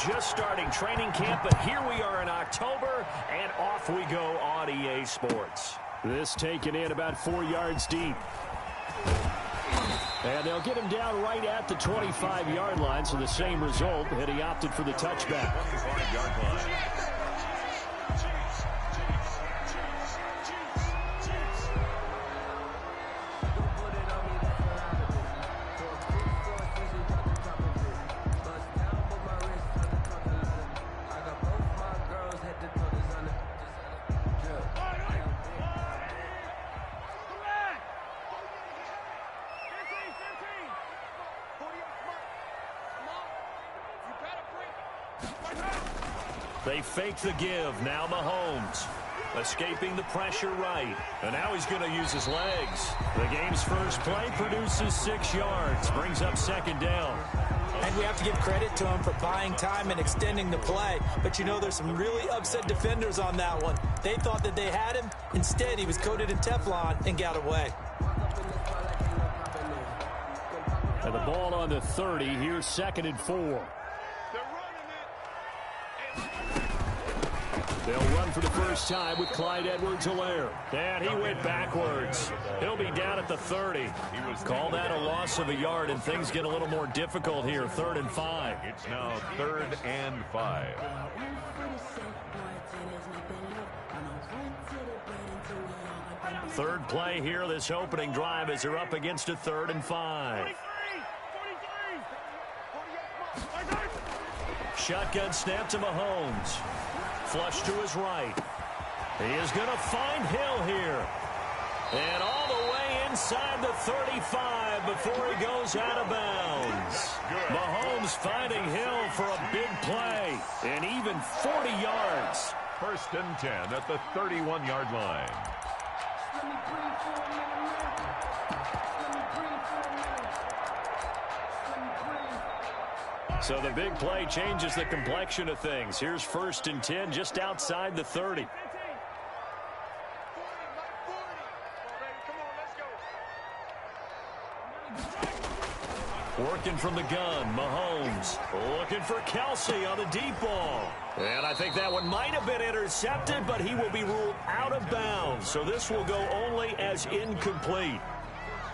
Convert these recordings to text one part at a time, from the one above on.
just starting training camp, but here we are in October, and off we go on EA Sports. This taken in about 4 yards deep. And they'll get him down right at the 25-yard line, so the same result, and he opted for the touchback. 25-yard line. They fake the give. Now Mahomes escaping the pressure right. And now he's going to use his legs. The game's first play produces 6 yards. Brings up second down. And we have to give credit to him for buying time and extending the play. But, you know, there's some really upset defenders on that one. They thought that they had him. Instead, he was coated in Teflon and got away. And the ball on the 30. Here's 2nd and 4. They'll run for the first time with Clyde Edwards-Helaire. And he went backwards. He'll be down at the 30. Call that a loss of a yard, and things get a little more difficult here. 3rd and 5. It's now 3rd and 5. Third play here, this opening drive, as they're up against a 3rd and 5. Shotgun snap to Mahomes. Flush to his right. He is going to find Hill here. And all the way inside the 35 before he goes out of bounds. Mahomes finding Hill for a big play. And even 40 yards. 1st and 10 at the 31-yard line. So the big play changes the complexion of things. Here's 1st and 10 just outside the 30. Working from the gun, Mahomes looking for Kelsey on the deep ball. And I think that one might have been intercepted, but he will be ruled out of bounds. So this will go only as incomplete.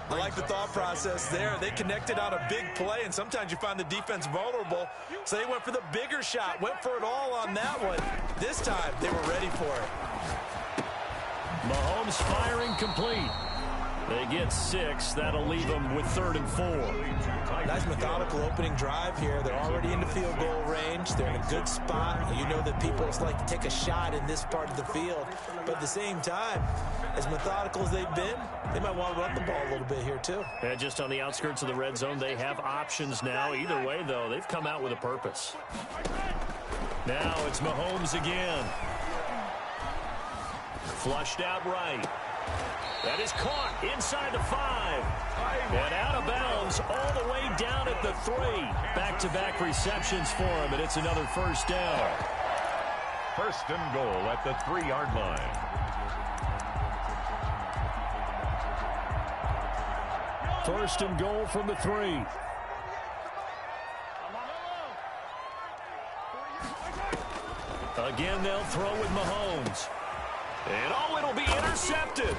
I like the thought process there. They connected on a big play, and sometimes you find the defense vulnerable. So they went for the bigger shot, went for it all on that one. This time, they were ready for it. Mahomes firing complete. They get 6. That'll leave them with 3rd and 4. Nice methodical opening drive here. They're already in the field goal range. They're in a good spot. You know that people just like to take a shot in this part of the field. But at the same time, as methodical as they've been, they might want to run the ball a little bit here too. And just on the outskirts of the red zone, they have options now. Either way, though, they've come out with a purpose. Now it's Mahomes again. Flushed out right. That is caught inside the 5. And out of bounds all the way down at the 3. Back-to-back receptions for him, and it's another first down. 1st and goal at the 3-yard line. First and goal from the 3. Again, they'll throw with Mahomes. And oh, it'll be intercepted.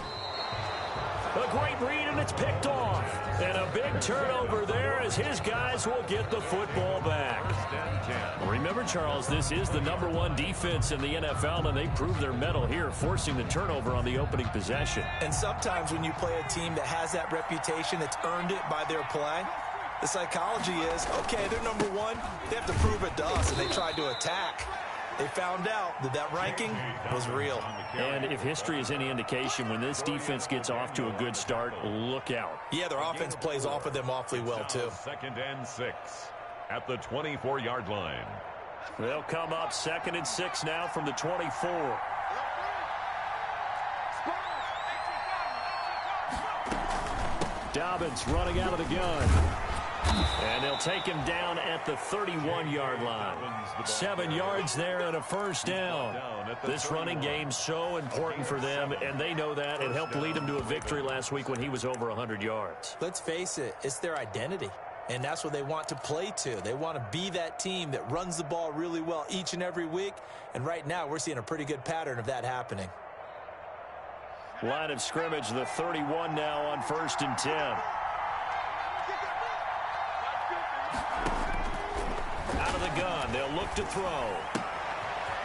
A great read, and it's picked off. And a big turnover there as his guys will get the football back. Remember, Charles, this is the #1 defense in the NFL, and they proved their mettle here, forcing the turnover on the opening possession. And sometimes when you play a team that has that reputation, that's earned it by their play, the psychology is, okay, they're #1. They have to prove it to us, and they tried to attack. They found out that that ranking was real. And if history is any indication, when this defense gets off to a good start, look out. Yeah, their offense plays off of them awfully well, too. 2nd and 6 at the 24-yard line. They'll come up 2nd and 6 now from the 24. Dobbins running out of the gun. And they'll take him down at the 31-yard line. 7 yards there and a first down. This running game so important for them, and they know that. It helped lead them to a victory last week when he was over 100 yards. Let's face it, it's their identity. and that's what they want to play to. They want to be that team that runs the ball really well each and every week, and right now we're seeing a pretty good pattern of that happening. Line of scrimmage, the 31 now on 1st and 10. Out of the gun, they'll look to throw.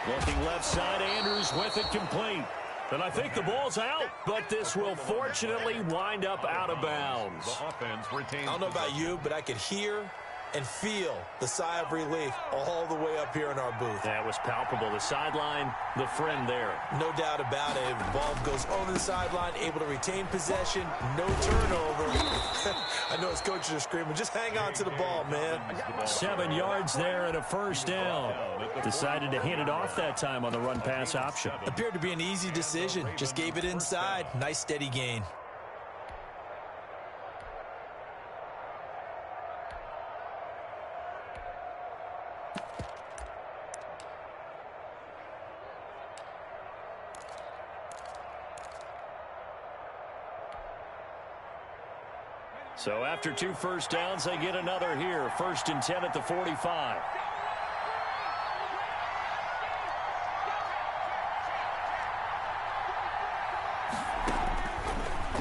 Looking left side, Andrews with it complete. And I think the ball's out, but this will fortunately wind up out of bounds. The offense retains. I don't know about you, but I could hear and feel the sigh of relief all the way up here in our booth. That was palpable. The sideline, the friend there. No doubt about it. The ball goes over the sideline, able to retain possession, no turnover. I know his coaches are screaming, just hang on to the ball, man. 7 yards there and a first down. Decided to hand it off that time on the run-pass option. Appeared to be an easy decision. Just gave it inside. Nice steady gain. So after 2 first downs, they get another here. 1st and 10 at the 45.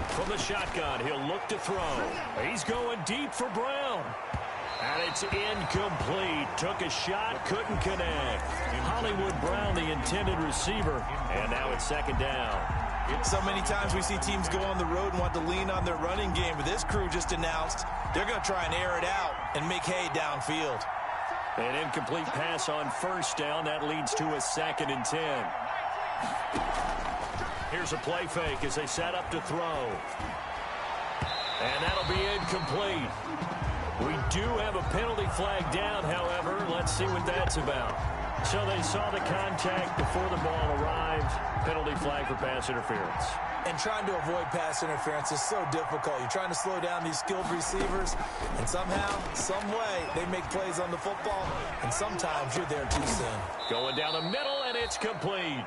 From the shotgun, he'll look to throw. He's going deep for Brown. And it's incomplete. Took a shot, couldn't connect. Hollywood Brown, the intended receiver. And now it's 2nd down. So many times we see teams go on the road and want to lean on their running game, but this crew just announced they're going to try and air it out and make hay downfield. An incomplete pass on 1st down. That leads to a 2nd and 10. Here's a play fake as they set up to throw. And that'll be incomplete. We do have a penalty flag down, however. Let's see what that's about. So they saw the contact before the ball arrived. Penalty flag for pass interference. And trying to avoid pass interference is so difficult. You're trying to slow down these skilled receivers, and somehow, some way, they make plays on the football, and sometimes you're there too soon. Going down the middle, and it's complete.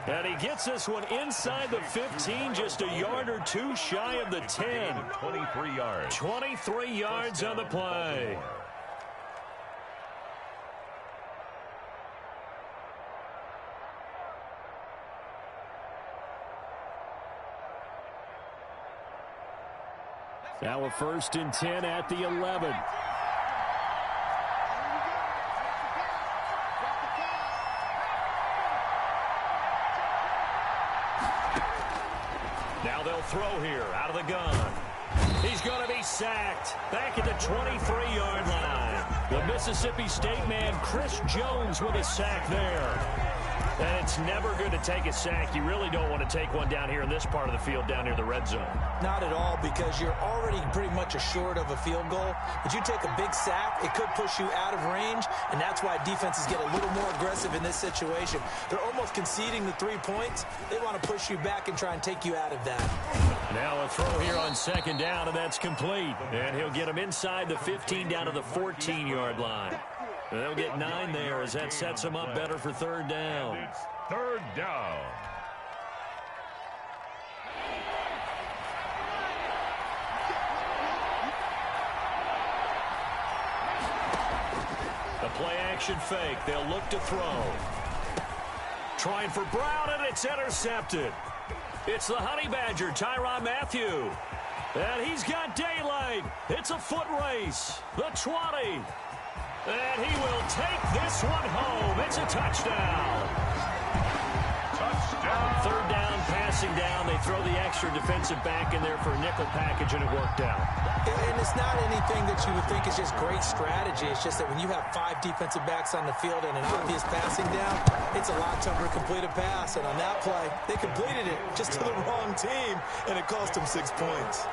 And he gets this one inside the 15, just a yard or two shy of the 10. 23 yards. 23 yards on the play. Now a 1st and 10 at the 11. Now they'll throw here out of the gun. He's going to be sacked back at the 23-yard line. The Mississippi State man, Chris Jones, with a sack there. And it's never good to take a sack. You really don't want to take one down here in this part of the field, down near the red zone. Not at all, because you're already pretty much assured of a field goal. But you take a big sack, it could push you out of range, and that's why defenses get a little more aggressive in this situation. They're almost conceding the 3 points. They want to push you back and try and take you out of that. Now a throw here on 2nd down, and that's complete. And he'll get him inside the 15 down to the 14-yard line. They'll get 9 there as that sets them up better for 3rd down. It's 3rd down. The play action fake. They'll look to throw. Trying for Brown, and it's intercepted. It's the Honey Badger, Tyrann Mathieu. And he's got daylight. It's a foot race. The 20. And he will take this one home. It's a touchdown. Touchdown. 3rd down, passing down. They throw the extra defensive back in there for a nickel package, and it worked out. And it's not anything that you would think is just great strategy. It's just that when you have 5 defensive backs on the field and an obvious passing down, it's a lot tougher to complete a pass. And on that play, they completed it just to the wrong team, and it cost them 6 points.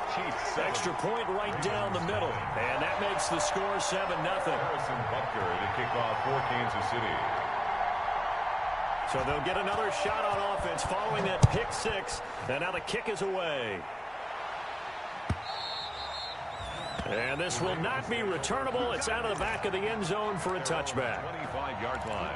Extra point right down the middle. And that makes the score 7-0. Harrison Butker to kick off for Kansas City. So they'll get another shot on offense following that pick 6. And now the kick is away. And this will not be returnable. It's out of the back of the end zone for a touchback. 25-yard line.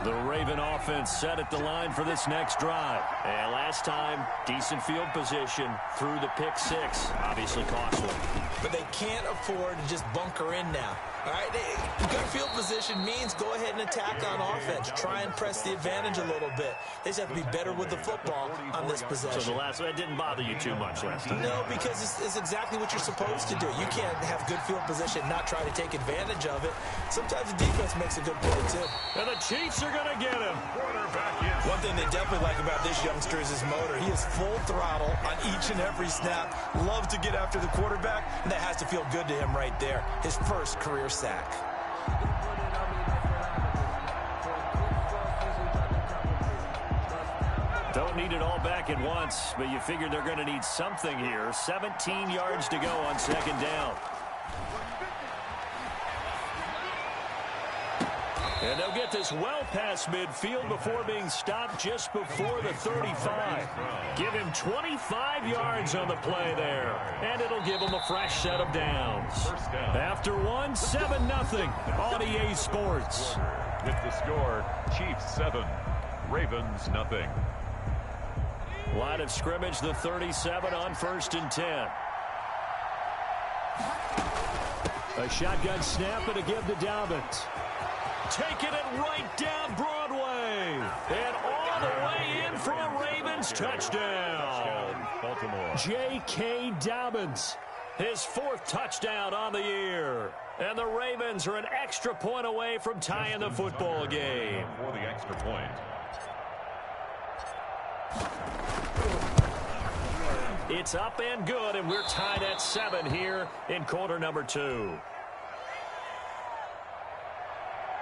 The Raven offense set at the line for this next drive. And last time, decent field position through the pick six. Obviously costly. But they can't afford to just bunker in now. All right, good field position means go ahead and attack on offense. Try and press the advantage a little bit. They just have to be better with the football on this possession. So that didn't bother you too much last time? No, because it's exactly what you're supposed to do. You can't have good field position and not try to take advantage of it. Sometimes the defense makes a good play, too. And the Chiefs are going to get him. One thing they definitely like about this youngster is his motor. He is full throttle on each and every snap. Loves to get after the quarterback, and that has to feel good to him right there. His first career sack. Don't need it all back at once, but you figure they're going to need something here. 17 yards to go on second down. And they'll get this well past midfield before being stopped just before the 35. Give him 25 yards on the play there, and it'll give him a fresh set of downs. After one, 7-0 on EA Sports. With the score, Chiefs 7, Ravens nothing. Line of scrimmage, the 37 on 1st and 10. A shotgun snap and a give to Dobbins. Taking it right down Broadway. And all the way in for a Ravens touchdown. Baltimore. J.K. Dobbins. His 4th touchdown on the year. And the Ravens are an extra point away from tying the football game. For the extra point. It's up and good, and we're tied at 7 here in quarter number 2.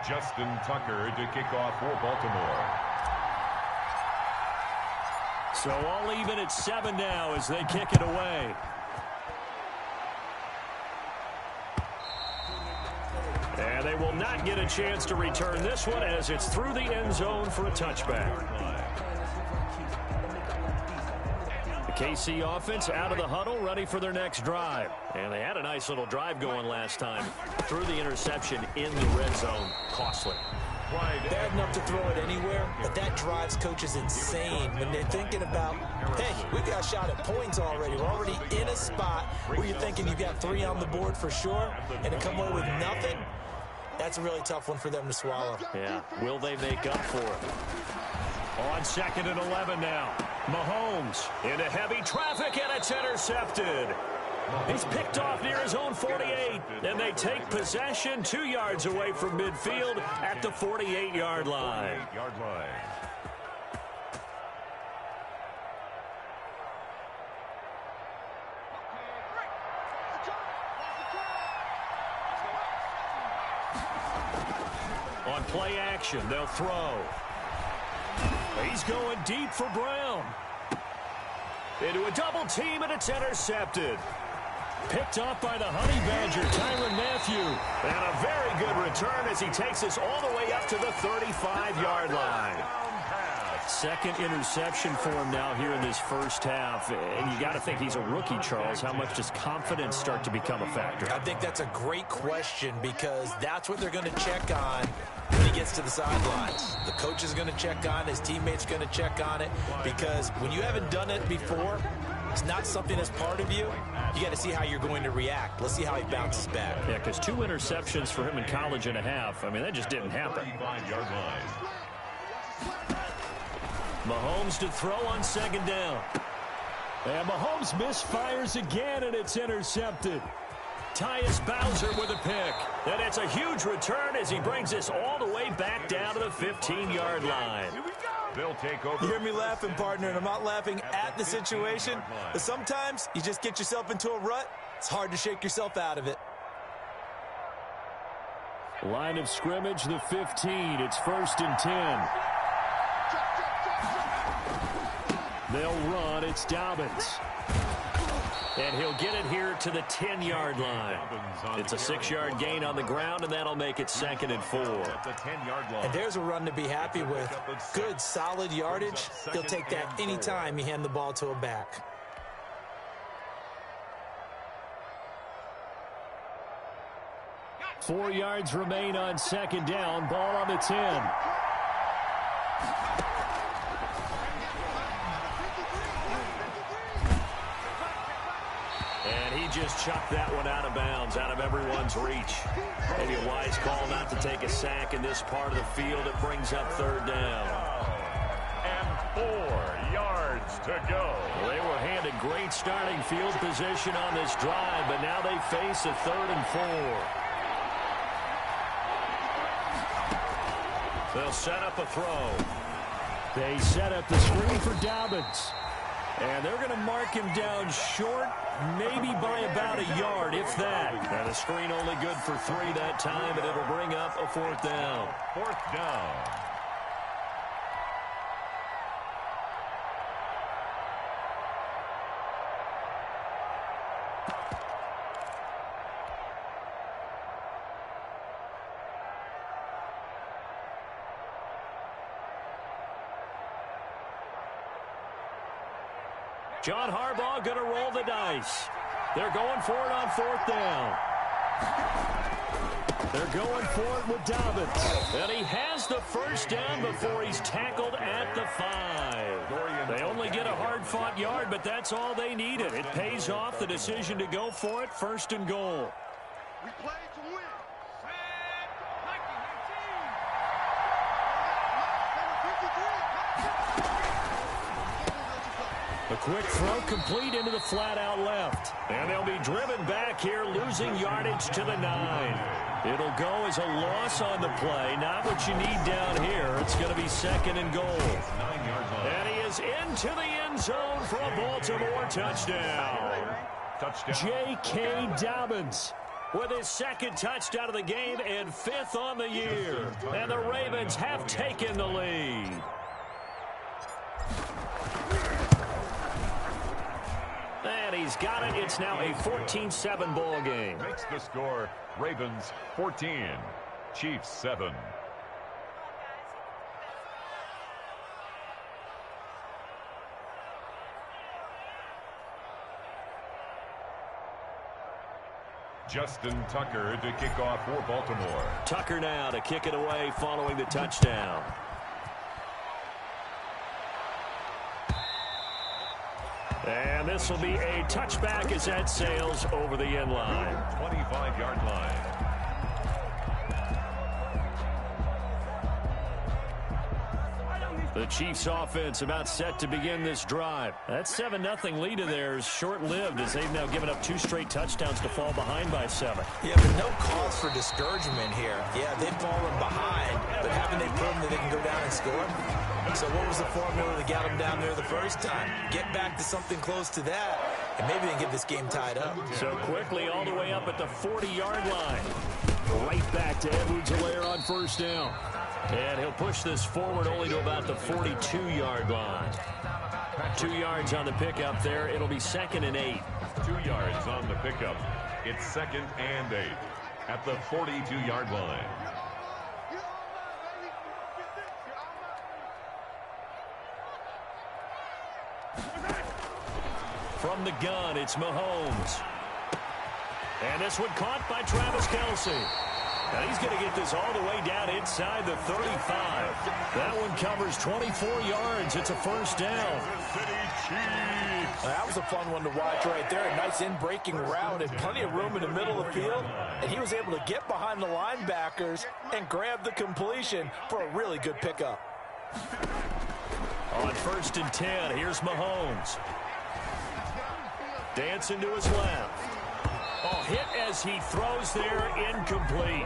Justin Tucker to kick off for Baltimore. So all even at 7 now as they kick it away. And they will not get a chance to return this one as it's through the end zone for a touchback. KC offense out of the huddle, ready for their next drive. And they had a nice little drive going last time. Threw the interception in the red zone. Costly. Bad enough to throw it anywhere, but that drives coaches insane when they're thinking about, hey, we've got a shot at points already. We're already in a spot where you're thinking you've got 3 on the board for sure, and to come away with nothing, that's a really tough one for them to swallow. Yeah, will they make up for it? On 2nd and 11 now. Mahomes into heavy traffic, and it's intercepted. He's picked off near his own 48, and they take possession 2 yards away from midfield at the 48-yard line. On play action, they'll throw. He's going deep for Brown. Into a double team, and it's intercepted. Picked off by the Honey Badger, Tyrann Mathieu. And a very good return as he takes us all the way up to the 35-yard line. 2nd interception for him now here in this first half. And you got to think he's a rookie, Charles. How much does confidence start to become a factor? I think that's a great question because that's what they're going to check on when he gets to the sidelines. The coach is going to check on, his teammates going to check on it, because when you haven't done it before, it's not something that's part of you. You got to see how you're going to react. Let's see how he bounces back. Yeah, because 2 interceptions for him in college and a half. I mean, that just didn't happen. Mahomes to throw on 2nd down. And Mahomes misfires again, and it's intercepted. Tyus Bowser with a pick. And it's a huge return as he brings us all the way back down to the 15-yard line. They'll take over. You hear me laughing, partner, and I'm not laughing at the situation, but sometimes you just get yourself into a rut. It's hard to shake yourself out of it. Line of scrimmage, the 15. It's 1st and 10. They'll run. It's Dobbins. And he'll get it here to the 10-yard line. It's a 6-yard gain on the ground, and that'll make it 2nd and 4. And there's a run to be happy with. Good, solid yardage. He'll take that anytime you hand the ball to a back. Four yards remain on 2nd down. Ball on the 10. And he just chucked that one out of bounds, out of everyone's reach. Maybe a wise call not to take a sack in this part of the field. It brings up third down. And 4 yards to go. Well, they were handed great starting field position on this drive, but now they face a 3rd and 4. They'll set up a throw. They set up the screen for Dobbins. And they're going to mark him down short, maybe by about a yard, if that. And a screen only good for 3 that time, and it'll bring up a 4th down. 4th down. John Harbaugh going to roll the dice. They're going for it on 4th down. They're going for it with Dobbins. And he has the first down before he's tackled at the 5. They only get a hard-fought yard, but that's all they needed. It pays off the decision to go for it, 1st and goal. We play to win. A quick throw complete into the flat-out left. And they'll be driven back here, losing yardage to the 9. It'll go as a loss on the play. Not what you need down here. It's going to be 2nd and goal. 9 yards on. And he is into the end zone for a Baltimore touchdown. J.K. Dobbins with his 2nd touchdown of the game and 5th on the year. And the Ravens have taken the lead. And he's got it. It's now a 14-7 ball game. Makes the score Ravens 14, Chiefs 7. Justin Tucker to kick off for Baltimore. Tucker now to kick it away following the touchdown. And this will be a touchback as that sails over the end line. 25-yard line. The Chiefs offense about set to begin this drive. That 7-0 lead of theirs short-lived as they've now given up 2 straight touchdowns to fall behind by 7. Yeah, but no cause for discouragement here. Yeah, they've fallen behind, but haven't they proven that they can go down and score? So what was the formula that got them down there the first time? Get back to something close to that, and maybe they can get this game tied up. So quickly all the way up at the 40-yard line. Right back to Edwards-Helaire on 1st down. And he'll push this forward only to about the 42-yard line. 2 yards on the pickup there. It'll be 2nd and 8. 2 yards on the pickup. It's 2nd and 8 at the 42-yard line. From the gun, it's Mahomes. And this one caught by Travis Kelce. And he's going to get this all the way down inside the 35. That one covers 24 yards. It's a 1st down. That was a fun one to watch right there. A nice in-breaking route and plenty of room in the middle of the field. And he was able to get behind the linebackers and grab the completion for a really good pickup. On 1st and 10, here's Mahomes. Dancing to his left. Oh, hit as he throws there, incomplete.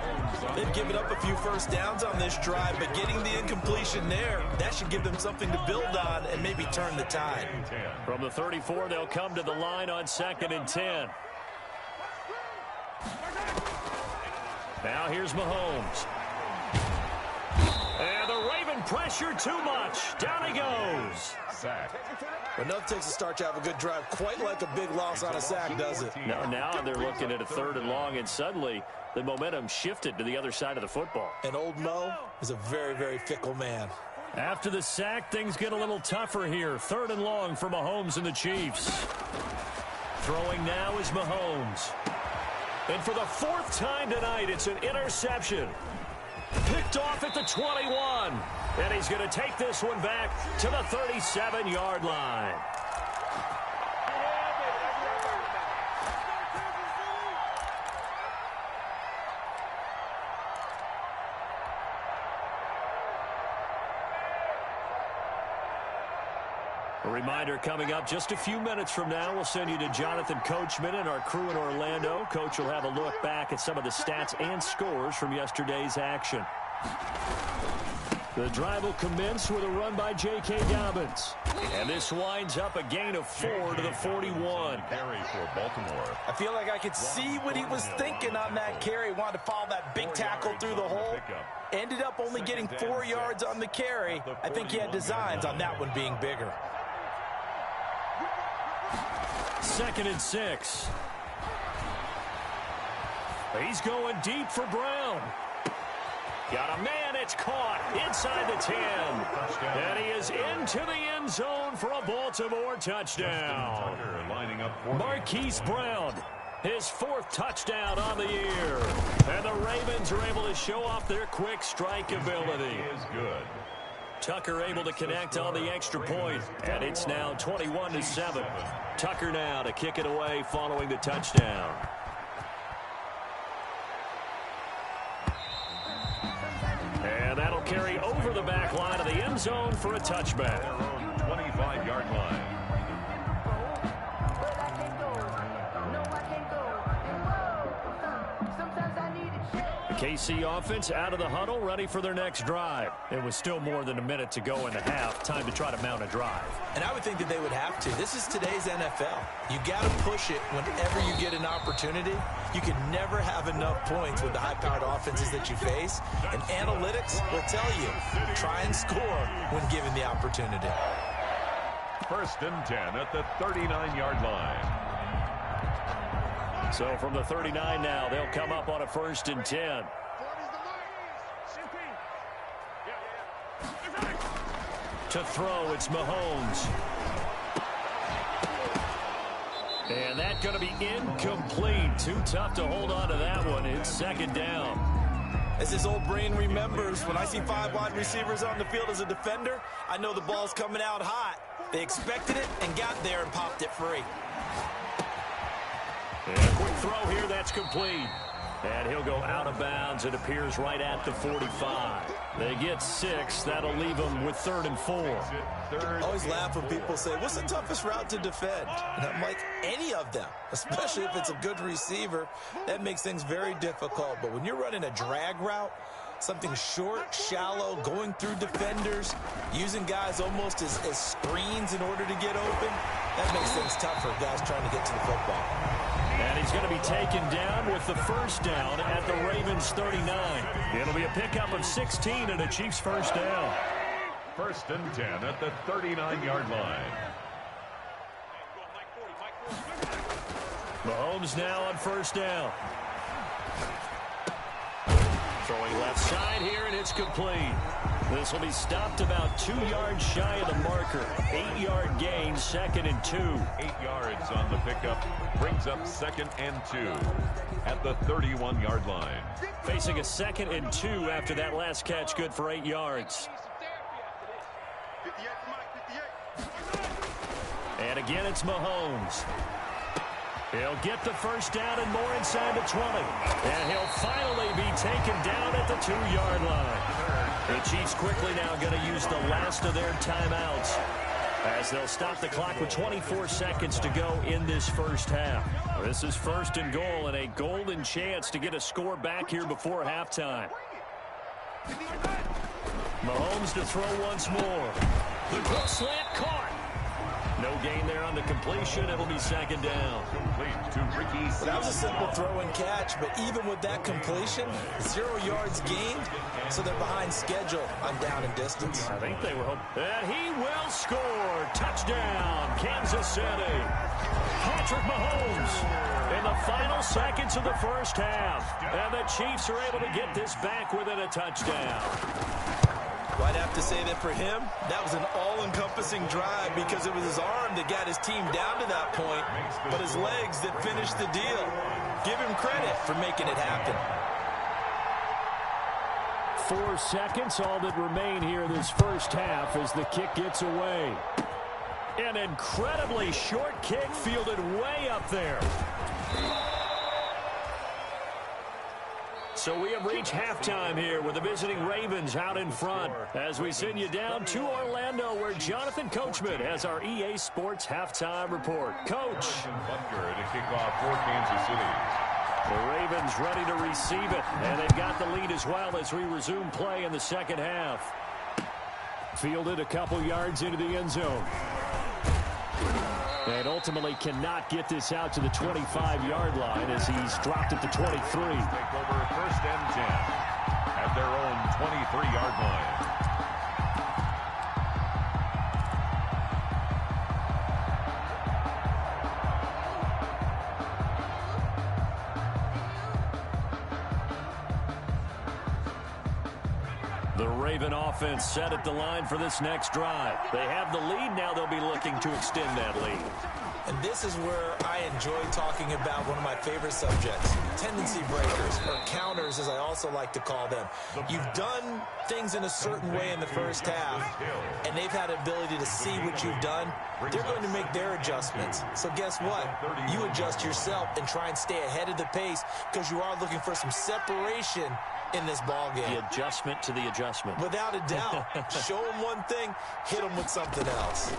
They've given up a few first downs on this drive, but getting the incompletion there, that should give them something to build on and maybe turn the tide. From the 34, they'll come to the line on 2nd and 10. Now here's Mahomes. And the Raven pressure too much. Down he goes. Sack. Enough takes to start to have a good drive, quite like a big loss on a sack, does it? Now they're looking at a 3rd and long, and suddenly the momentum shifted to the other side of the football. And old Mo is a very, very fickle man. After the sack, things get a little tougher here. 3rd and long for Mahomes and the Chiefs. Throwing now is Mahomes. And for the 4th time tonight, it's an interception. Picked off at the 21. And he's going to take this one back to the 37-yard line. A reminder coming up just a few minutes from now, we'll send you to Jonathan Coachman and our crew in Orlando. Coach will have a look back at some of the stats and scores from yesterday's action. The drive will commence with a run by J.K. Dobbins. And this winds up a gain of 4 to the 41. Carry for Baltimore. I feel like I could see what he was thinking on that carry. Wanted to follow that big tackle through the hole. Ended up only getting 4 yards on the carry. I think he had designs on that one being bigger. 2nd and 6. He's going deep for Brown. Got a man, it's caught inside the 10. And he is into the end zone for a Baltimore touchdown. Marquise Brown, his 4th touchdown on the year. And the Ravens are able to show off their quick strike ability. Is good. Tucker able to connect on the extra point. And it's now 21-7. Tucker now to kick it away following the touchdown. And that'll carry over the back line of the end zone for a touchback. Their own 25-yard line. The KC offense out of the huddle, ready for their next drive. It was still more than a minute to go in the half. Time to try to mount a drive. And I would think that they would have to. This is today's NFL. You got to push it whenever you get an opportunity. You can never have enough points with the high-powered offenses that you face. And analytics will tell you, try and score when given the opportunity. 1st and 10 at the 39-yard line. So from the 39 now, they'll come up on a 1st and 10. To throw, it's Mahomes. And that's going to be incomplete. Too tough to hold on to that one. It's 2nd down. As his old brain remembers, when I see 5 wide receivers on the field as a defender, I know the ball's coming out hot. They expected it and got there and popped it free. And a quick throw here, that's complete. And he'll go out of bounds. It appears right at the 45. They get 6. That'll leave them with 3rd and 4. I always laugh when people say, what's the toughest route to defend? And I'm like, any of them, especially if it's a good receiver. That makes things very difficult. But when you're running a drag route, something short, shallow, going through defenders, using guys almost as screens in order to get open, that makes things tough for guys trying to get to the football. And he's going to be taken down with the 1st down at the Ravens 39. It'll be a pickup of 16 and a Chiefs 1st down. 1st and 10 at the 39-yard line. Mahomes now on 1st down. Throwing left side here, and it's complete. This will be stopped about 2 yards shy of the marker. 8-yard gain, 2nd and 2. 8 yards on the pickup. Brings up 2nd and 2 at the 31-yard line. Facing a 2nd and 2 after that last catch, good for 8 yards. And again, it's Mahomes. He'll get the 1st down and more inside the 20. And he'll finally be taken down at the 2-yard line. The Chiefs quickly now going to use the last of their timeouts as they'll stop the clock with 24 seconds to go in this 1st half. This is 1st and goal and a golden chance to get a score back here before halftime. Mahomes to throw once more. The quick slant caught. No gain there on the completion. It'll be 2nd down. Complete to Ricky. That was a simple throw and catch, but even with that completion, 0 yards gained, so they're behind schedule on down and distance. I think they were hoping. And he will score. Touchdown, Kansas City. Patrick Mahomes in the final seconds of the 1st half. And the Chiefs are able to get this back within a touchdown. Well, I'd have to say that for him, that was an all-encompassing drive because it was his arm that got his team down to that point, but his legs that finished the deal. Give him credit for making it happen. 4 seconds, all that remain here this 1st half as the kick gets away. An incredibly short kick fielded way up there. So we have reached halftime here with the visiting Ravens out in front as we send you down to Orlando where Jonathan Coachman has our EA Sports halftime report. Coach. Butker to kick off for Kansas City. The Ravens ready to receive it, and they've got the lead as well as we resume play in the second half. Fielded a couple yards into the end zone. And ultimately cannot get this out to the 25-yard line as he's dropped at the 23. Take over first and 10 at their own 23-yard line. The Raven offense set at the line for this next drive. They have the lead. Now they'll be looking to extend that lead. And this is where I enjoy talking about one of my favorite subjects, tendency breakers, or counters as I also like to call them. You've done things in a certain way in the first half, and they've had the ability to see what you've done. They're going to make their adjustments. So guess what? You adjust yourself and try and stay ahead of the pace because you are looking for some separation in this ball game. The adjustment to the adjustment. Without a doubt. Show them one thing, hit them with something else.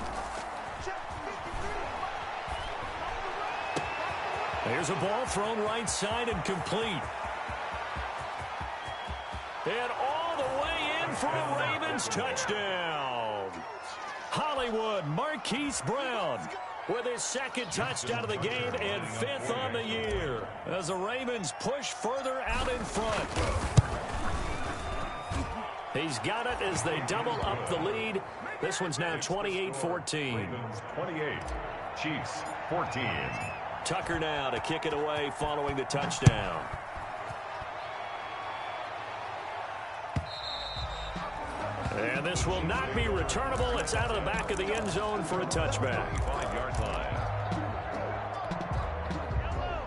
Here's a ball thrown right side and complete. And all the way in for a Ravens touchdown. Hollywood Marquise Brown with his second touchdown of the game and fifth on the year as the Ravens push further out in front. He's got it as they double up the lead. This one's now 28-14. Ravens 28, Chiefs 14. Tucker now to kick it away following the touchdown. And this will not be returnable. It's out of the back of the end zone for a touchback. 5-yard line.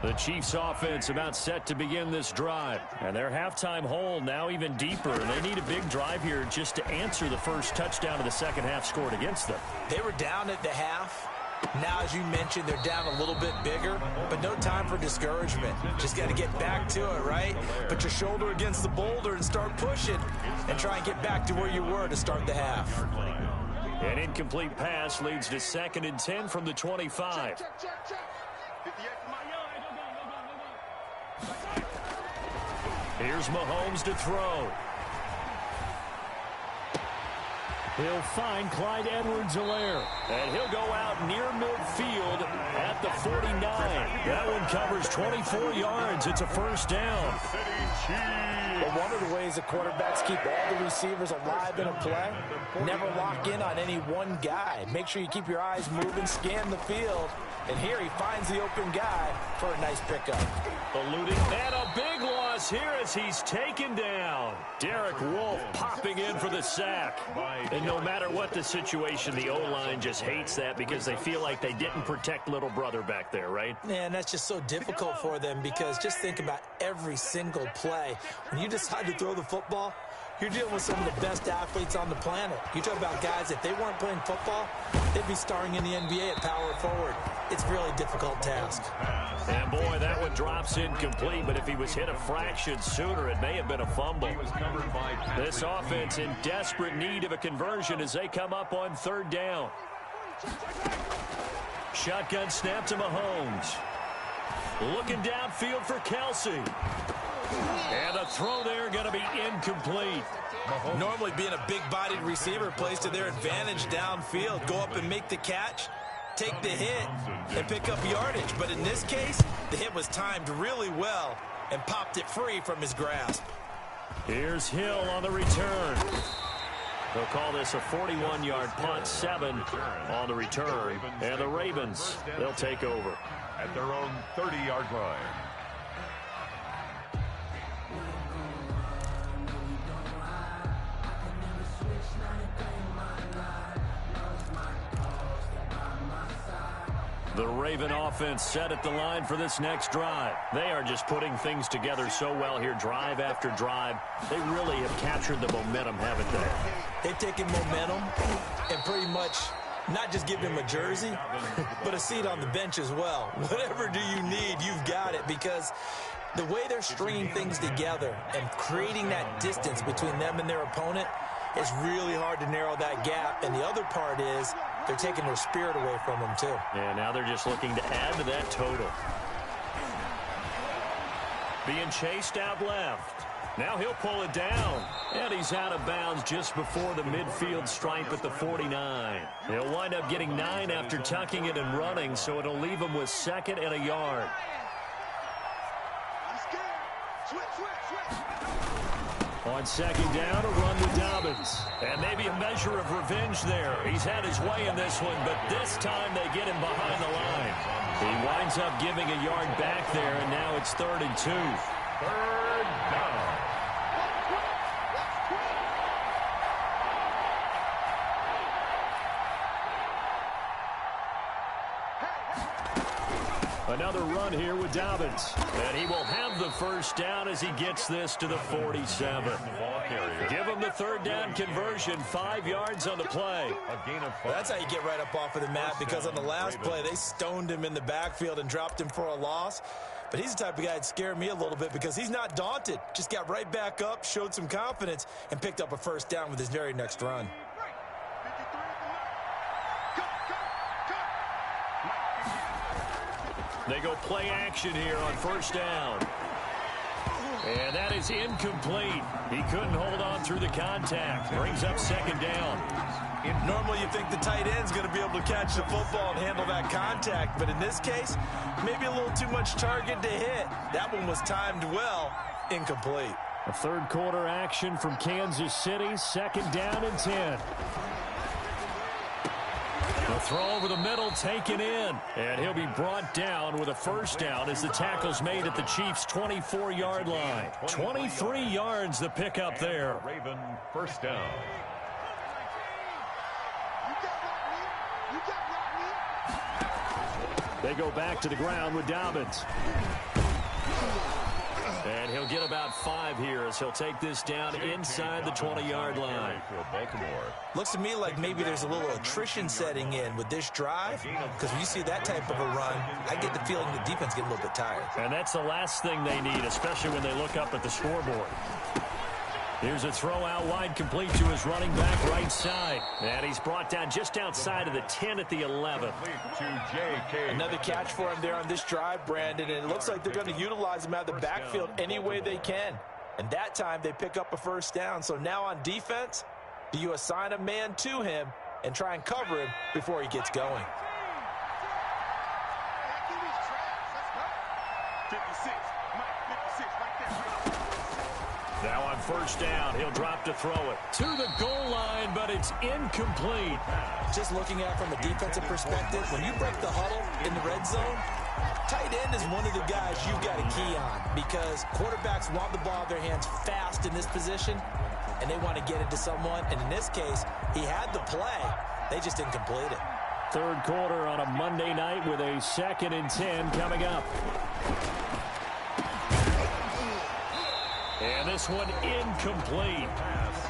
The Chiefs offense about set to begin this drive. And their halftime hole now even deeper. And they need a big drive here just to answer the first touchdown of the second half scored against them. They were down at the half. Now, as you mentioned, they're down a little bit bigger, but no time for discouragement. Just got to get back to it, right? Put your shoulder against the boulder and start pushing and try and get back to where you were to start the half. An incomplete pass leads to 2nd and 10 from the 25. Here's Mahomes to throw. He'll find Clyde Edwards-Helaire, and he'll go out near midfield at the 49. That one covers 24 yards. It's a first down. But one of the ways the quarterbacks keep all the receivers alive in a play, never lock in on any one guy. Make sure you keep your eyes moving, scan the field, and here he finds the open guy for a nice pickup. Eluding, and a big loss here as he's taken down. Derek Wolfe popping in for the sack. And no matter what the situation, the O-line just hates that because they feel like they didn't protect little brother back there, right? And that's just so difficult for them because just think about every single play. When you decide to throw the football, you're dealing with some of the best athletes on the planet. You talk about guys, if they weren't playing football, they'd be starring in the NBA at power forward. It's a really difficult task. And boy, that one drops incomplete, but if he was hit a fraction sooner, it may have been a fumble. This offense in desperate need of a conversion as they come up on 3rd down. Shotgun snap to Mahomes. Looking downfield for Kelsey. And a throw there going to be incomplete. Normally being a big-bodied receiver plays to their advantage downfield. Go up and make the catch, take the hit, and pick up yardage. But in this case, the hit was timed really well and popped it free from his grasp. Here's Hill on the return. They'll call this a 41-yard punt, 7 on the return. And the Ravens, they'll take over. At their own 30-yard line. The Raven offense set at the line for this next drive. They are just putting things together so well here, drive after drive. They really have captured the momentum, haven't they? They've taken momentum and pretty much not just given him a jersey, but a seat on the bench as well. Whatever do you need, you've got it, because The way they're stringing things together and creating that distance between them and their opponent, it's really hard to narrow that gap. And the other part is they're taking their spirit away from them, too. Yeah, now they're just looking to add to that total. Being chased out left. Now he'll pull it down. And he's out of bounds just before the midfield stripe at the 49. He'll wind up getting 9 after tucking it and running, so it'll leave him with 2nd and a yard. On 2nd down, a run with Dobbins. And maybe a measure of revenge there. He's had his way in this one, but this time they get him behind the line. He winds up giving a yard back there, and now it's 3rd and 2. 3rd down. Another run here with Dobbins. And he will have the 1st down as he gets this to the 47. Give him the 3rd down conversion, 5 yards on the play. A gain of 5. That's how you get right up off of the mat, because on the last play, they stoned him in the backfield and dropped him for a loss. But he's the type of guy that scared me a little bit because he's not daunted. Just got right back up, showed some confidence, and picked up a 1st down with his very next run. They go play action here on 1st down. And that is incomplete. He couldn't hold on through the contact. Brings up 2nd down. Normally you think the tight end's going to be able to catch the football and handle that contact, but in this case, maybe a little too much target to hit. That one was timed well, incomplete. A 3rd quarter action from Kansas City, 2nd down and 10. The throw over the middle taken in, and he'll be brought down with a 1st down as the tackle's made at the Chiefs' 24-yard line. 23 yards the pickup there. Raven 1st down. They go back to the ground with Dobbins. And he'll get about 5 here as he'll take this down inside the 20-yard line. Looks to me like maybe there's a little attrition setting in with this drive, because when you see that type of a run, I get the feeling the defense getting a little bit tired. And that's the last thing they need, especially when they look up at the scoreboard. Here's a throw out wide, complete to his running back right side. And he's brought down just outside of the 10 at the 11. Another catch for him there on this drive, Brandon, and it looks like they're going to utilize him out of the backfield any way they can. And that time they pick up a 1st down. So now on defense, do you assign a man to him and try and cover him before he gets going? 56, Mike, 56, right there. Now on 1st down, he'll drop to throw it to the goal line, but it's incomplete. Just looking at it from a defensive perspective, when you break the huddle in the red zone, tight end is one of the guys you've got to key on, because quarterbacks want the ball in their hands fast in this position, and they want to get it to someone. And in this case, he had the play. They just didn't complete it. 3rd quarter on a Monday night with a 2nd and 10 coming up. And this one incomplete.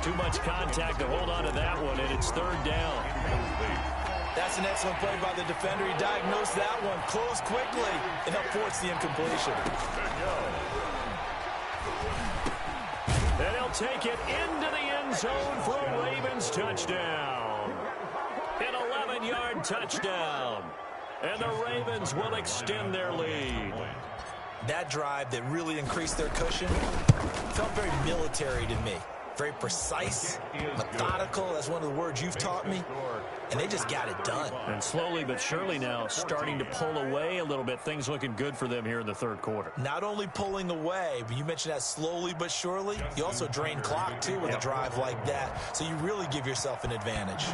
Too much contact to hold on to that one, and it's 3rd down. That's an excellent play by the defender. He diagnosed that one, closed quickly, and helped force the incompletion. And he'll take it into the end zone for a Ravens touchdown. An 11-yard touchdown. And the Ravens will extend their lead. That drive that really increased their cushion felt very military to me. Very precise, methodical. That's one of the words you've taught me. And they just got it done. And slowly but surely now starting to pull away a little bit. Things looking good for them here in the 3rd quarter. Not only pulling away, but you mentioned that slowly but surely. You also drain clock, too, with a drive like that. So you really give yourself an advantage.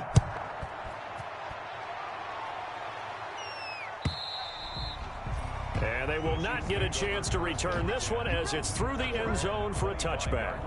And they will not get a chance to return this one as it's through the end zone for a touchback.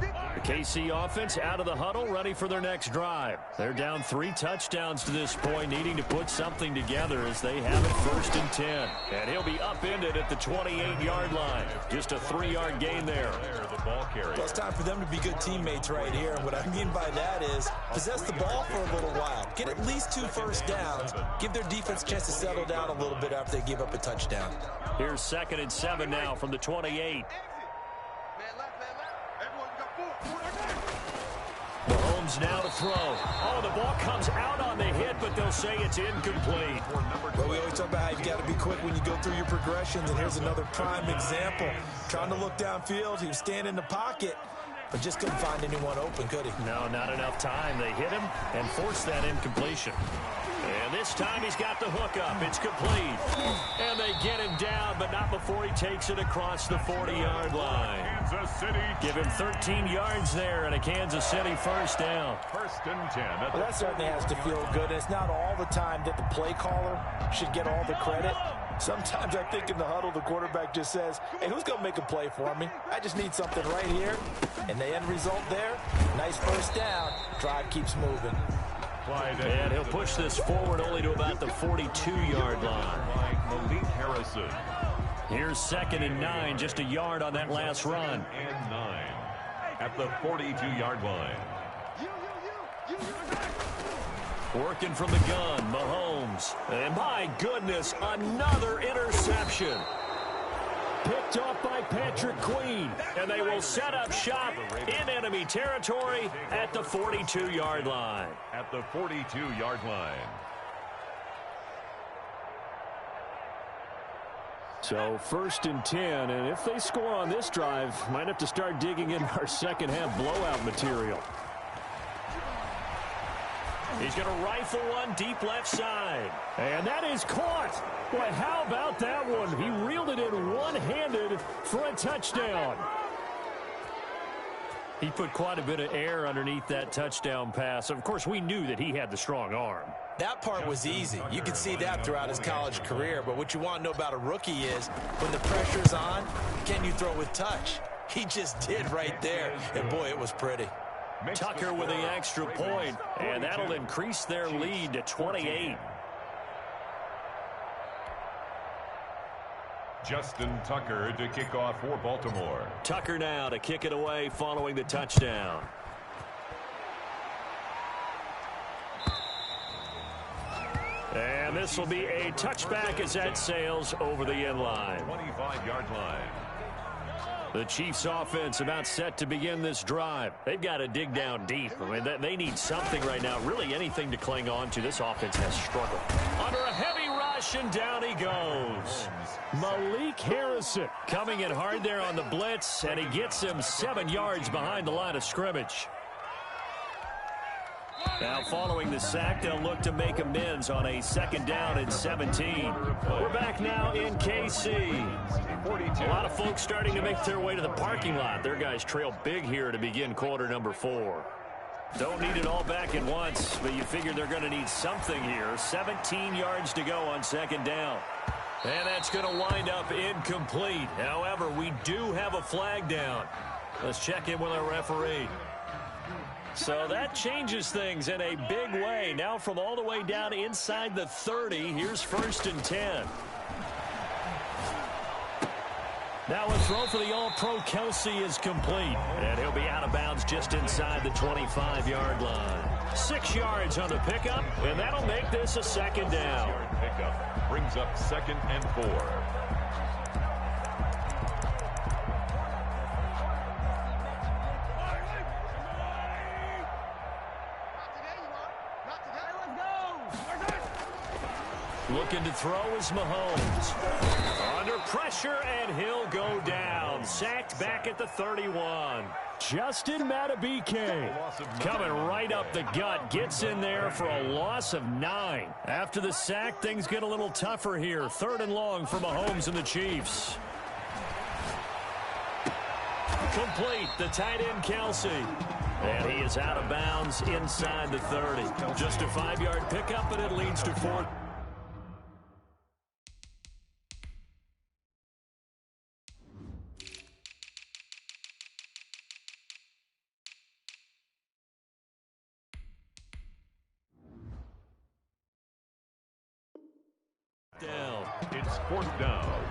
The KC offense out of the huddle, ready for their next drive. They're down 3 touchdowns to this point, needing to put something together as they have it 1st and 10. And he'll be upended at the 28-yard line. Just a 3-yard gain there. Well, it's time for them to be good teammates right here. And what I mean by that is possess the ball for a little while. Get at least 2 first downs. Give their defense a chance to settle down a little bit after they give up a touchdown. Here's 2nd and 7 now from the 28. Mahomes now to throw. Oh, the ball comes out on the hit, but they'll say it's incomplete. Well, we always talk about how you've got to be quick when you go through your progressions, and here's another prime example. Trying to look downfield, he was standing in the pocket, but just couldn't find anyone open, could he? No, not enough time. They hit him and forced that incompletion. And this time he's got the hook up. It's complete. And they get him down, but not before he takes it across the 40-yard line. Kansas City. Give him 13 yards there and a Kansas City first down. 1st and 10. Well, that certainly has to feel good. It's not all the time that the play caller should get all the credit. Sometimes I think in the huddle, the quarterback just says, hey, who's going to make a play for me? I just need something right here. And the end result there, nice first down. Drive keeps moving. And he'll push this forward only to about the 42-yard line. Malik Harrison. Here's 2nd and 9, just a yard on that last run. And 9 at the 42-yard line. Working from the gun, Mahomes. And my goodness, another interception. Picked off by Patrick Queen. And they will set up shop in enemy territory at the 42-yard line. At the 42-yard line. So 1st and 10, and if they score on this drive, might have to start digging in our second half blowout material. He's going to rifle one deep left side. And that is caught. Boy, how about that one? He reeled it in one-handed for a touchdown. He put quite a bit of air underneath that touchdown pass. Of course, we knew that he had the strong arm. That part was easy. You could see that throughout his college career. But what you want to know about a rookie is when the pressure's on, can you throw with touch? He just did right there. And, boy, it was pretty. Tucker with the extra point, and that'll increase their lead to 28. Justin Tucker to kick off for Baltimore. Tucker now to kick it away following the touchdown. And this will be a touchback as that sails over the end line. 25-yard line. The Chiefs offense about set to begin this drive. They've got to dig down deep. I mean, they need something right now, really anything to cling on to. This offense has struggled. Under a heavy rush, and down he goes. Malik Harrison coming in hard there on the blitz, and he gets him 7 yards behind the line of scrimmage. Now following the sack, they'll look to make amends on a 2nd down and 17. We're back now in KC. A lot of folks starting to make their way to the parking lot. Their guys trail big here to begin quarter number 4. Don't need it all back at once, but you figure they're going to need something here. 17 yards to go on 2nd down. And that's going to wind up incomplete. However, we do have a flag down. Let's check in with our referee. So that changes things in a big way. Now from all the way down inside the 30, here's 1st and 10. Now a throw for the All-Pro Kelsey is complete. And he'll be out of bounds just inside the 25-yard line. 6 yards on the pickup, and that'll make this a 2nd down. Pickup brings up 2nd and 4. Looking to throw is Mahomes. Under pressure, and he'll go down. Sacked back at the 31. Justin Matabike coming right up the gut. Gets in there for a loss of 9. After the sack, things get a little tougher here. 3rd and long for Mahomes and the Chiefs. Complete, the tight end Kelsey. And he is out of bounds inside the 30. Just a 5-yard pickup, and it leads to 4th. 4th down.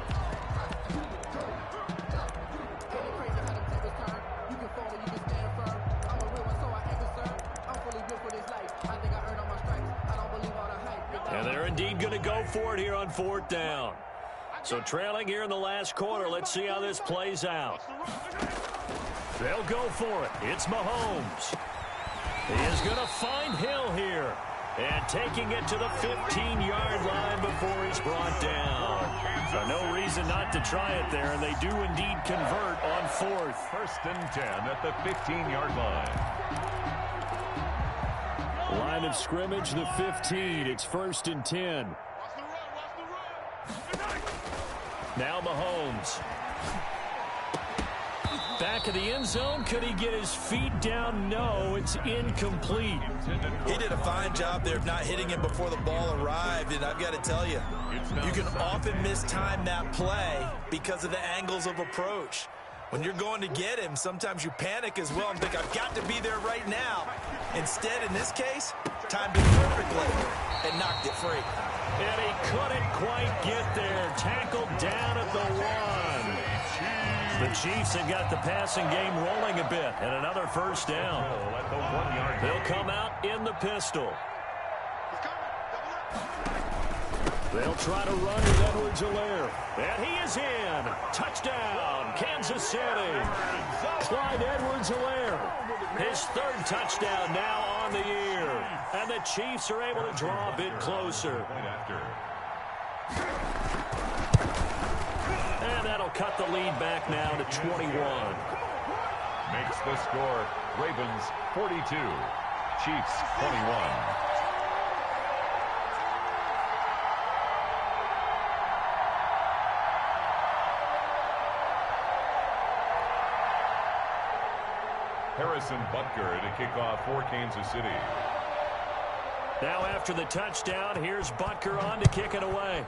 And they're indeed going to go for it here on 4th down. So trailing here in the last quarter. Let's see how this plays out. They'll go for it. It's Mahomes. He is going to find Hill here. And taking it to the 15-yard line before he's brought down. So no reason not to try it there, and they do indeed convert on 4th. 1st and 10 at the 15-yard line. Line of scrimmage, the 15. It's 1st and 10. Now Mahomes. Back of the end zone. Could he get his feet down? No, it's incomplete. He did a fine job there of not hitting him before the ball arrived, and I've got to tell you, you can often mistime that play because of the angles of approach. When you're going to get him, sometimes you panic as well and think, I've got to be there right now. Instead, in this case, timed it perfectly and knocked it free. And he couldn't quite get there. Tackled down at the 1. The Chiefs have got the passing game rolling a bit, and another 1st down. At the 1-yard line. They'll come out in the pistol. They'll try to run with Edwards-Helaire. And he is in. Touchdown, Kansas City. Clyde Edwards-Helaire. His 3rd touchdown now on the year. And the Chiefs are able to draw a bit closer. And that'll cut the lead back now to 21. Makes the score Ravens 42, Chiefs 21. Harrison Butker to kick off for Kansas City. Now after the touchdown, here's Butker on to kick it away.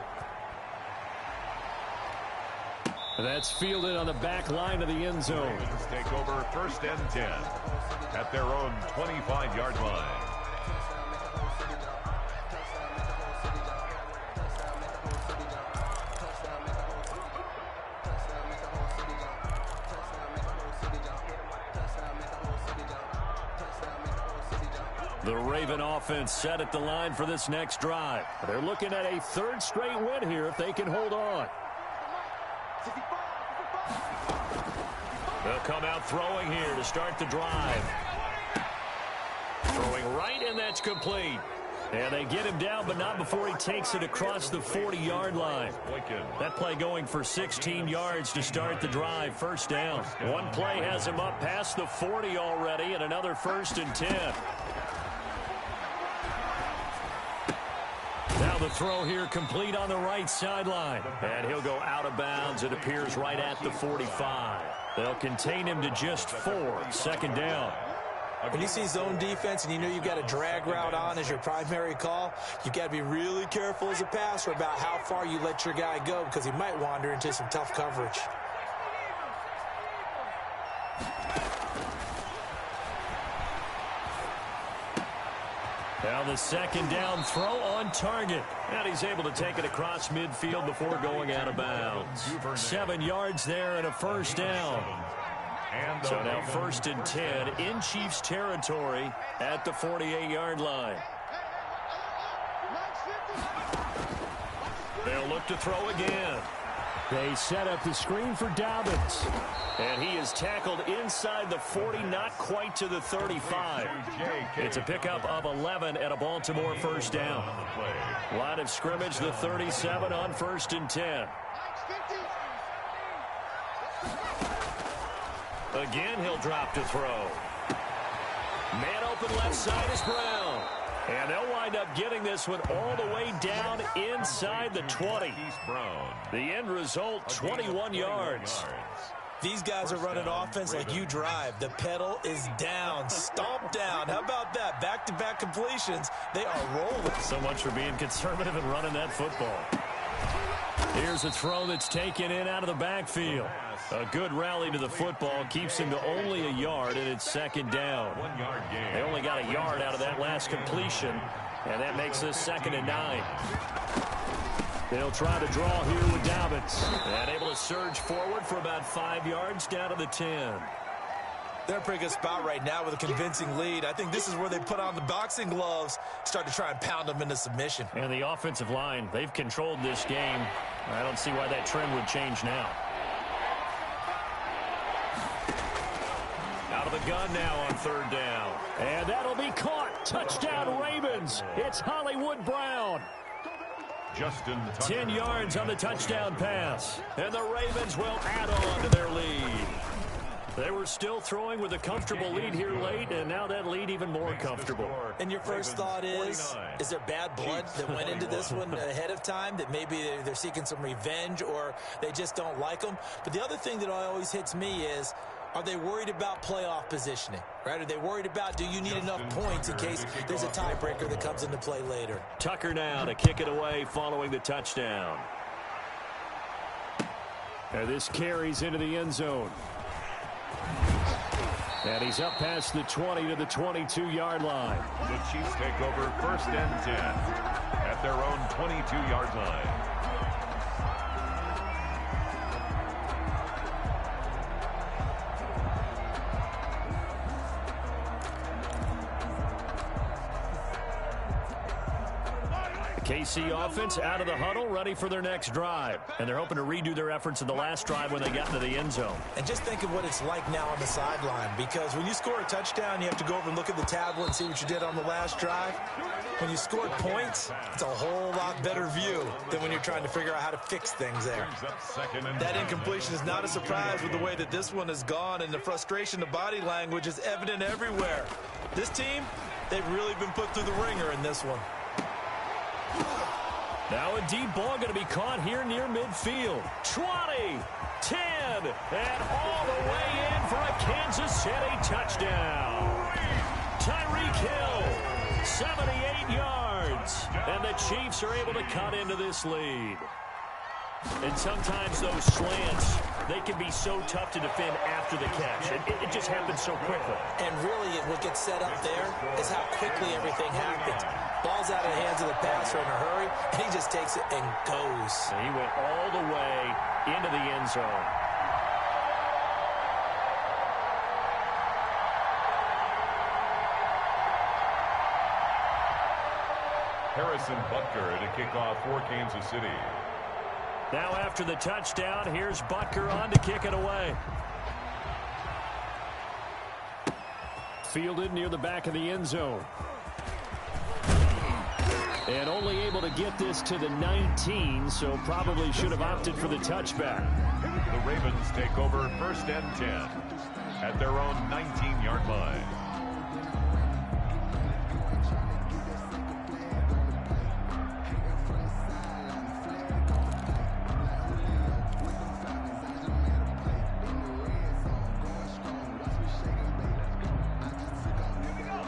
That's fielded on the back line of the end zone. Ravens take over 1st and 10 at their own 25-yard line. The Raven offense set at the line for this next drive. They're looking at a 3rd straight win here if they can hold on. They'll come out throwing here to start the drive. Throwing right, and that's complete. And they get him down, but not before he takes it across the 40-yard line. That play going for 16 yards to start the drive. 1st down. One play has him up past the 40 already, and another 1st and 10. Now the throw here complete on the right sideline. And he'll go out of bounds. It appears right at the 45. They'll contain him to just 4. 2nd down. When you see zone defense and you know you've got a drag route on as your primary call, you've got to be really careful as a passer about how far you let your guy go because he might wander into some tough coverage. Now the 2nd down throw on target. And he's able to take it across midfield before going out of bounds. 7 yards there and a 1st down. So now 1st and 10 in Chiefs territory at the 48-yard line. They'll look to throw again. They set up the screen for Dobbins. And he is tackled inside the 40, not quite to the 35. It's a pickup of 11 and a Baltimore 1st down. Line of scrimmage, the 37 on 1st and 10. Again, he'll drop to throw. Man open left side is Brown. And they'll wind up getting this one all the way down inside the 20. The end result, 21 yards. These guys are running offense like you drive. The pedal is down, stomp down. How about that? Back-to-back completions. They are rolling. So much for being conservative and running that football. Here's a throw that's taken in out of the backfield. A good rally to the football keeps him to only a yard, and it's 2nd down. They only got a yard out of that last completion, and that makes this 2nd and 9. They'll try to draw here with Dobbins. And able to surge forward for about 5 yards down to the 10. They're in a pretty good spot right now with a convincing lead. I think this is where they put on the boxing gloves, start to try and pound them into submission. And the offensive line, they've controlled this game. I don't see why that trend would change now. Out of the gun now on 3rd down. And that'll be caught. Touchdown Ravens. It's Hollywood Brown. Justin Tucker. 10 yards on the touchdown pass. And the Ravens will add on to their lead. They were still throwing with a comfortable lead here late, and now that lead even more comfortable. And your first thought is there bad blood that went into this one ahead of time, that maybe they're seeking some revenge or they just don't like them? But the other thing that always hits me is, are they worried about playoff positioning, right? Are they worried about, do you need enough points in case there's a tiebreaker that comes into play later? Tucker now to kick it away following the touchdown. And this carries into the end zone. And he's up past the 20 to the 22-yard line. The Chiefs take over 1st and 10 at their own 22-yard line. KC offense out of the huddle, ready for their next drive. And they're hoping to redo their efforts in the last drive when they got into the end zone. And just think of what it's like now on the sideline, because when you score a touchdown, you have to go over and look at the tablet and see what you did on the last drive. When you scored points, it's a whole lot better view than when you're trying to figure out how to fix things there. That incompletion is not a surprise with the way that this one has gone, and the frustration, the body language is evident everywhere. This team, they've really been put through the ringer in this one. Now a deep ball going to be caught here near midfield. 20, 10, and all the way in for a Kansas City touchdown. Tyreek Hill, 78 yards. And the Chiefs are able to cut into this lead. And sometimes those slants, they can be so tough to defend after the catch. It just happens so quickly. And really, what gets set up there is how quickly everything happens. Ball's out of the hands of the passer in a hurry, and he just takes it and goes. And he went all the way into the end zone. Harrison Butker to kick off for Kansas City. Now after the touchdown, here's Butker on to kick it away. Fielded near the back of the end zone. And only able to get this to the 19, so probably should have opted for the touchback. The Ravens take over 1st and 10 at their own 19-yard line.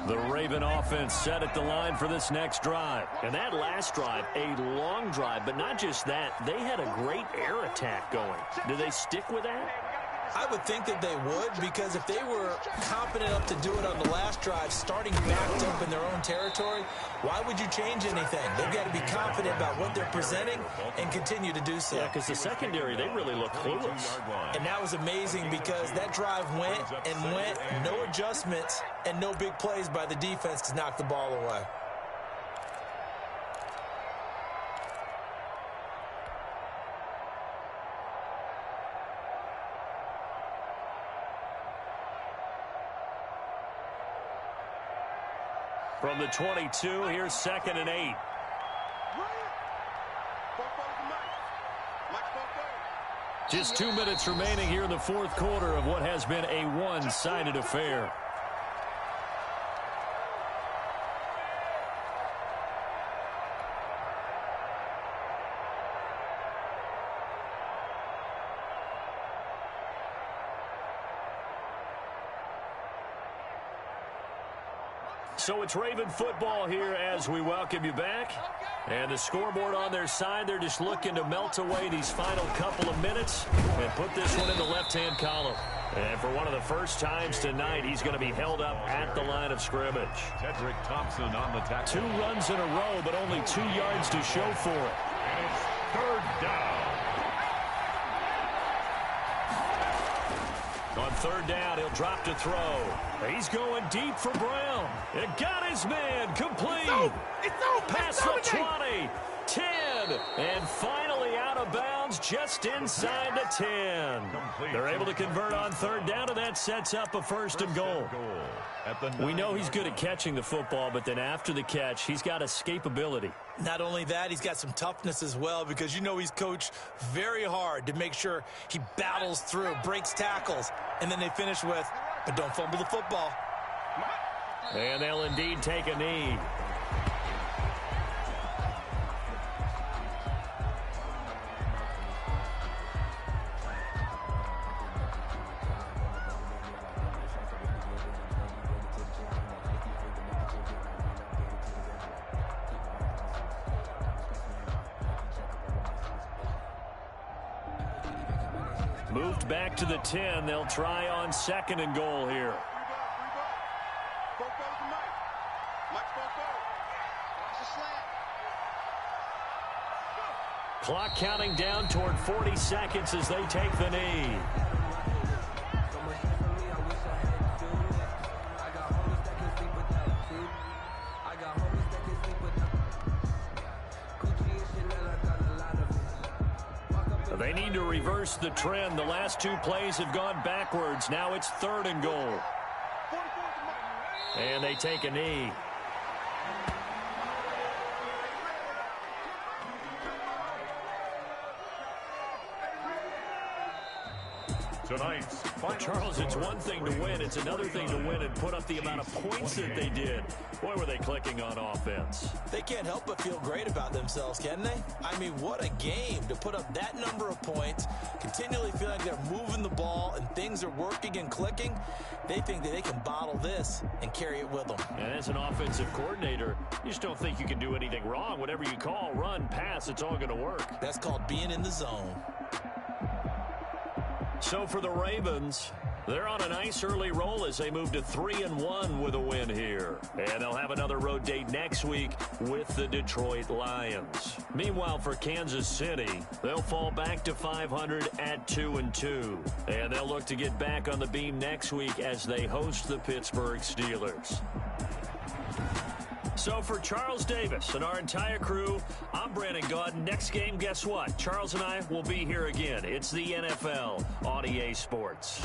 The Raven offense set at the line for this next drive. And that last drive, a long drive, but not just that. They had a great air attack going. Do they stick with that? I would think that they would, because if they were confident enough to do it on the last drive, starting backed up in their own territory, why would you change anything? They've got to be confident about what they're presenting and continue to do so. Yeah, because the secondary, they really look clueless. And that was amazing, because that drive went and went, no adjustments and no big plays by the defense to knock the ball away. From the 22, here's 2nd and 8. Just 2 minutes remaining here in the 4th quarter of what has been a one-sided affair. So it's Raven football here as we welcome you back. And the scoreboard on their side, they're just looking to melt away these final couple of minutes and put this one in the left-hand column. And for one of the first times tonight, he's going to be held up at the line of scrimmage. Tedrick Thompson on the tackle. 2 runs in a row, but only 2 yards to show for it. Third down. On third down, he'll drop to throw. He's going deep for Brown. It got his man complete. It's over. Past the 20, 10, and finally out of bounds just inside the 10. They're able to convert on third down, and that sets up a first and goal. We know he's good at catching the football, but then after the catch, he's got escapability. Not only that, he's got some toughness as well, because you know he's coached very hard to make sure he battles through, breaks tackles, and then they finish with, but don't fumble the football. And they'll indeed take a knee. Moved back to the 10. They'll try on second and goal here. Clock counting down toward 40 seconds as they take the knee. They need to reverse the trend. The last two plays have gone backwards. Now it's third and goal. And they take a knee. Tonight's Charles, it's one thing to win. It's another thing to win and put up the amount of points that they did. Boy, were they clicking on offense. They can't help but feel great about themselves, can they? I mean, what a game to put up that number of points, continually feeling like they're moving the ball and things are working and clicking. They think that they can bottle this and carry it with them. And as an offensive coordinator, you just don't think you can do anything wrong. Whatever you call, run, pass, it's all going to work. That's called being in the zone. So for the Ravens, they're on a nice early roll as they move to 3-1 with a win here. And they'll have another road date next week with the Detroit Lions. Meanwhile, for Kansas City, they'll fall back to 500 at 2-2. And they'll look to get back on the beam next week as they host the Pittsburgh Steelers. So for Charles Davis and our entire crew, I'm Brandon Gaudin. Next game, guess what? Charles and I will be here again. It's the NFL on EA Sports.